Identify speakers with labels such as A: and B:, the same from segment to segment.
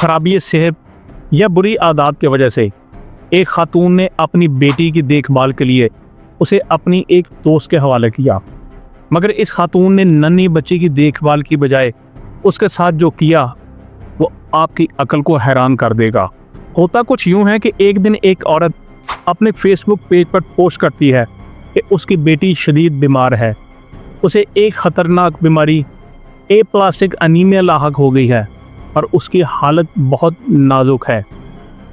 A: खराबी सेहत या बुरी आदत की वजह से एक खातून ने अपनी बेटी की देखभाल के लिए उसे अपनी एक दोस्त के हवाले किया, मगर इस खातून ने नन्ही बच्ची की देखभाल की बजाय उसके साथ जो किया वो आपकी अकल को हैरान कर देगा। होता कुछ यूं है कि एक दिन एक औरत अपने फेसबुक पेज पर पोस्ट करती है कि उसकी बेटी शदीद बीमार है, उसे एक ख़तरनाक बीमारी एप्लास्टिक अनीमिया लाहक हो गई है और उसकी हालत बहुत नाजुक है।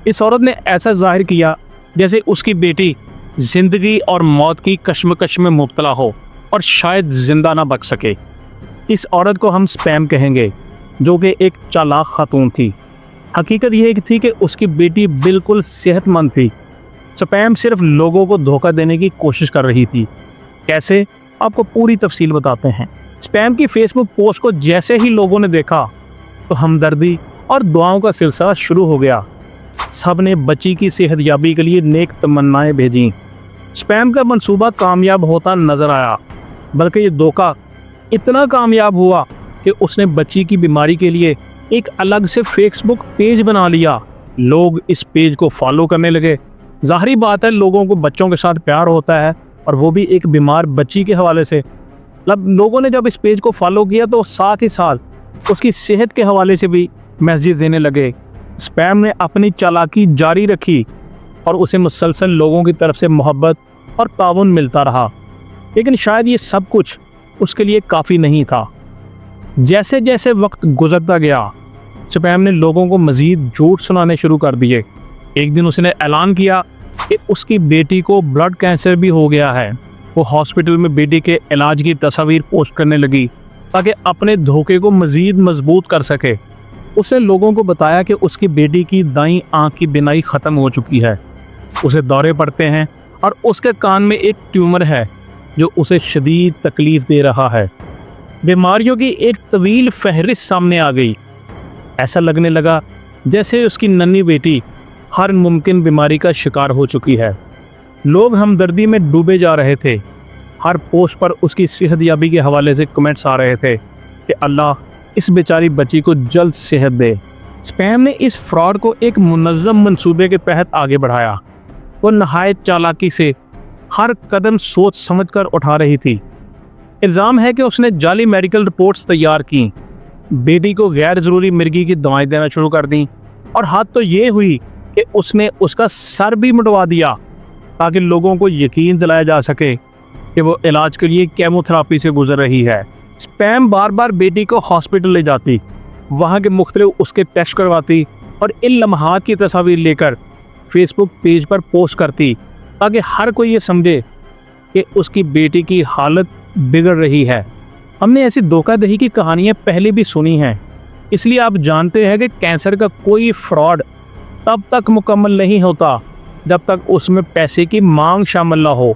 A: इस औरत ने ऐसा जाहिर किया जैसे उसकी बेटी ज़िंदगी और मौत की कश्मकश में मुब्तला हो और शायद ज़िंदा ना बच सके। इस औरत को हम स्पैम कहेंगे, जो कि एक चालाक खातून थी। हकीकत यह थी कि उसकी बेटी बिल्कुल सेहतमंद थी। स्पैम सिर्फ लोगों को धोखा देने की कोशिश कर रही थी। कैसे, आपको पूरी तफसील बताते हैं। स्पैम की फेसबुक पोस्ट को जैसे ही लोगों ने देखा तो हमदर्दी और दुआओं का सिलसिला शुरू हो गया। सब ने बच्ची की सेहतयाबी के लिए नेक तमन्नाएं भेजीं। स्पैम का मंसूबा कामयाब होता नजर आया, बल्कि ये धोखा इतना कामयाब हुआ कि उसने बच्ची की बीमारी के लिए एक अलग से फेसबुक पेज बना लिया। लोग इस पेज को फॉलो करने लगे। ज़ाहिरी बात है, लोगों को बच्चों के साथ प्यार होता है और वो भी एक बीमार बच्ची के हवाले से। लोगों ने जब इस पेज को फॉलो किया तो साथ ही साथ उसकी सेहत के हवाले से भी मैसेज देने लगे। स्पैम ने अपनी चालाकी जारी रखी और उसे मुसलसल लोगों की तरफ से मोहब्बत और ताउन मिलता रहा। लेकिन शायद ये सब कुछ उसके लिए काफ़ी नहीं था। जैसे जैसे वक्त गुजरता गया, स्पैम ने लोगों को मज़ीद झूठ सुनाने शुरू कर दिए। एक दिन उसने ऐलान किया कि उसकी बेटी को ब्लड कैंसर भी हो गया है। वो हॉस्पिटल में बेटी के इलाज की तस्वीर पोस्ट करने लगी ताकि अपने धोखे को मज़ीद मजबूत कर सके। उसने लोगों को बताया कि उसकी बेटी की दाईं आंख की बिनाई ख़त्म हो चुकी है, उसे दौरे पड़ते हैं और उसके कान में एक ट्यूमर है जो उसे शदीद तकलीफ़ दे रहा है। बीमारियों की एक तवील फहरिस्त सामने आ गई। ऐसा लगने लगा जैसे उसकी नन्ही बेटी हर मुमकिन बीमारी का शिकार हो चुकी है। लोग हमदर्दी में डूबे जा रहे थे। हर पोस्ट पर उसकी सेहतयाबी के हवाले से कमेंट्स आ रहे थे कि अल्लाह इस बेचारी बच्ची को जल्द सेहत दे। स्पैम ने इस फ्रॉड को एक मुनज़्ज़म मंसूबे के तहत आगे बढ़ाया। वो नहायत चालाकी से हर कदम सोच समझकर उठा रही थी। इल्ज़ाम है कि उसने जाली मेडिकल रिपोर्ट्स तैयार की, बेटी को गैर ज़रूरी मिर्गी की दवाएं देना शुरू कर दी और हद तो ये हुई कि उसने उसका सर भी मुड़वा दिया ताकि लोगों को यकीन दिलाया जा सके कि वो इलाज के लिए केमोथेरापी से गुजर रही है। स्पैम बार बार बेटी को हॉस्पिटल ले जाती, वहाँ के मुख्तलिफ उसके टेस्ट करवाती और इन लम्हात की तस्वीर लेकर फेसबुक पेज पर पोस्ट करती ताकि हर कोई ये समझे कि उसकी बेटी की हालत बिगड़ रही है। हमने ऐसी धोखाधड़ी की कहानियाँ पहले भी सुनी हैं, इसलिए आप जानते हैं कि कैंसर का कोई फ्रॉड तब तक मुकम्मल नहीं होता जब तक उसमें पैसे की मांग शामिल ना हो।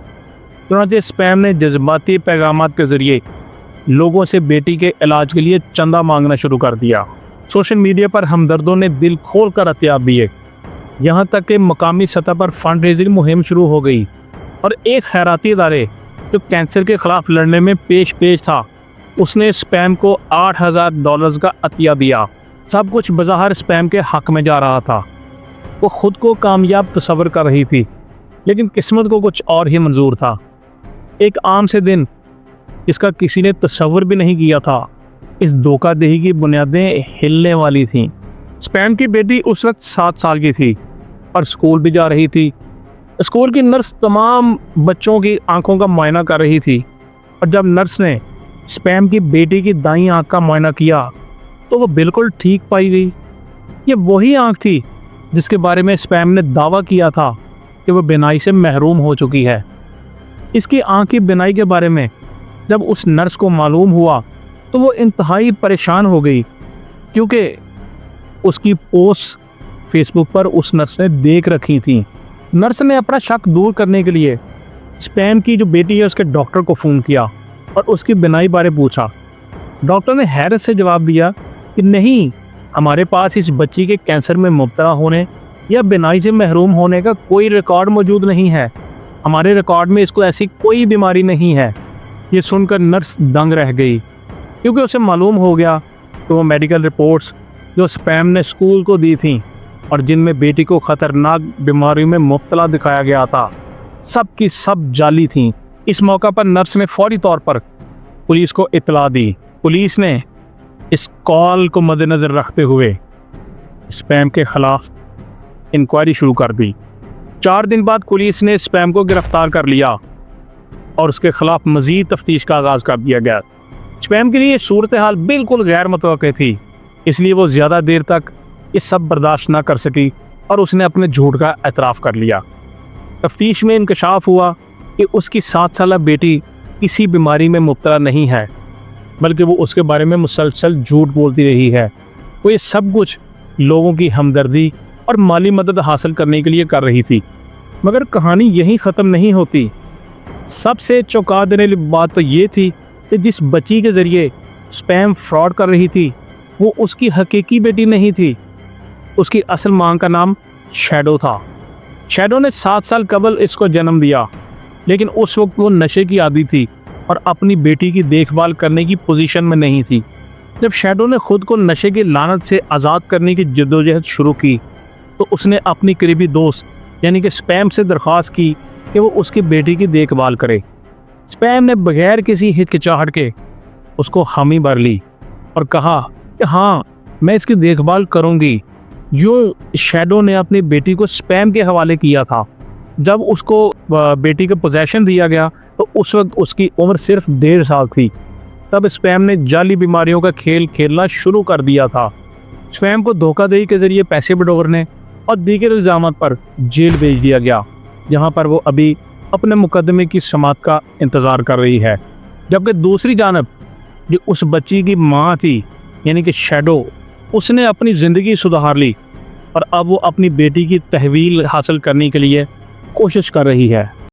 A: चुनांचे स्पैम ने जज्बाती पैगामात के ज़रिए लोगों से बेटी के इलाज के लिए चंदा मांगना शुरू कर दिया। सोशल मीडिया पर हमदर्दों ने दिल खोल कर अतियाब दिए, यहाँ तक कि मकामी सतह पर फंड रेजिंग मुहिम शुरू हो गई और एक खैराती इदारे जो कैंसर के ख़िलाफ़ लड़ने में पेश था, उसने स्पैम को $8,000 का अतिया दिया। सब कुछ बज़ाहिर स्पैम के हक़ में जा रहा था। वो ख़ुद को कामयाब तस्वर कर रही थी, लेकिन किस्मत को कुछ और ही मंजूर था। एक आम से दिन जिसका किसी ने तस्वर भी नहीं किया था, इस धोखाधड़ी की बुनियादें हिलने वाली थीं। स्पैम की बेटी उस वक्त 7 साल की थी और स्कूल भी जा रही थी। स्कूल की नर्स तमाम बच्चों की आंखों का मुआयना कर रही थी और जब नर्स ने स्पैम की बेटी की दाईं आंख का मुआयना किया तो वो बिल्कुल ठीक पाई गई। ये वही आंख थी जिसके बारे में स्पैम ने दावा किया था कि वो बिनाई से महरूम हो चुकी है। इसकी आंख की बिनाई के बारे में जब उस नर्स को मालूम हुआ तो वो इंतहाई परेशान हो गई, क्योंकि उसकी पोस्ट फेसबुक पर उस नर्स ने देख रखी थी। नर्स ने अपना शक दूर करने के लिए स्पैम की जो बेटी है उसके डॉक्टर को फ़ोन किया और उसकी बिनाई बारे पूछा। डॉक्टर ने हैरत से जवाब दिया कि नहीं, हमारे पास इस बच्ची के कैंसर में मुब्तला होने या बिनाई से महरूम होने का कोई रिकॉर्ड मौजूद नहीं है। हमारे रिकॉर्ड में इसको ऐसी कोई बीमारी नहीं है। ये सुनकर नर्स दंग रह गई, क्योंकि उसे मालूम हो गया कि वो मेडिकल रिपोर्ट्स जो स्पैम ने स्कूल को दी थी और जिनमें बेटी को खतरनाक बीमारियों में मुब्तला दिखाया गया था, सब की सब जाली थीं। इस मौका पर नर्स ने फौरी तौर पर पुलिस को इत्तला दी। पुलिस ने इस कॉल को मद्देनजर रखते हुए स्पैम के खिलाफ इंक्वायरी शुरू कर दी। 4 दिन बाद पुलिस ने स्पैम को गिरफ्तार कर लिया और उसके खिलाफ मजीद तफ्तीश का आगाज़ कर दिया गया। स्पैम के लिए सूरत हाल बिल्कुल गैर मुतवक्की थी, इसलिए वो ज़्यादा देर तक ये सब बर्दाश्त ना कर सकी और उसने अपने झूठ का एतराफ़ कर लिया। तफ्तीश में इंकशाफ हुआ कि उसकी 7 साला बेटी किसी बीमारी में मुब्तला नहीं है, बल्कि वो उसके बारे में मुसलसल झूठ बोलती रही है। वो ये सब कुछ लोगों की हमदर्दी और माली मदद हासिल करने के लिए कर रही थी। मगर कहानी यहीं ख़त्म नहीं होती। सबसे चौंका देने वाली बात तो ये थी कि जिस बच्ची के ज़रिए स्पैम फ्रॉड कर रही थी वो उसकी हकीकी बेटी नहीं थी। उसकी असल मां का नाम शैडो था। शैडो ने 7 साल कबल इसको जन्म दिया, लेकिन उस वक्त वो नशे की आदी थी और अपनी बेटी की देखभाल करने की पोजीशन में नहीं थी। जब शैडो ने खुद को नशे की लानत से आज़ाद करने की जद्दोजहद शुरू की तो उसने अपनी करीबी दोस्त यानी कि स्पैम से दरख्वास्त की कि वो उसकी बेटी की देखभाल करे। स्पैम ने बगैर किसी हिचकिचाहट के उसको हामी भर ली और कहा कि हाँ, मैं इसकी देखभाल करूँगी। जो शैडो ने अपनी बेटी को स्पैम के हवाले किया था। जब उसको बेटी का पोजेशन दिया गया तो उस वक्त उसकी उम्र सिर्फ 1.5 साल थी। तब स्पैम ने जाली बीमारियों का खेल खेलना शुरू कर दिया था। स्पैम को धोखाधड़ी के ज़रिए पैसे बटोरने और दीगर इल्ज़ामात पर जेल भेज दिया गया, जहां पर वो अभी अपने मुकदमे की समाअत का इंतज़ार कर रही है। जबकि दूसरी जानब जो उस बच्ची की माँ थी यानी कि शैडो, उसने अपनी ज़िंदगी सुधार ली और अब वो अपनी बेटी की तहवील हासिल करने के लिए कोशिश कर रही है।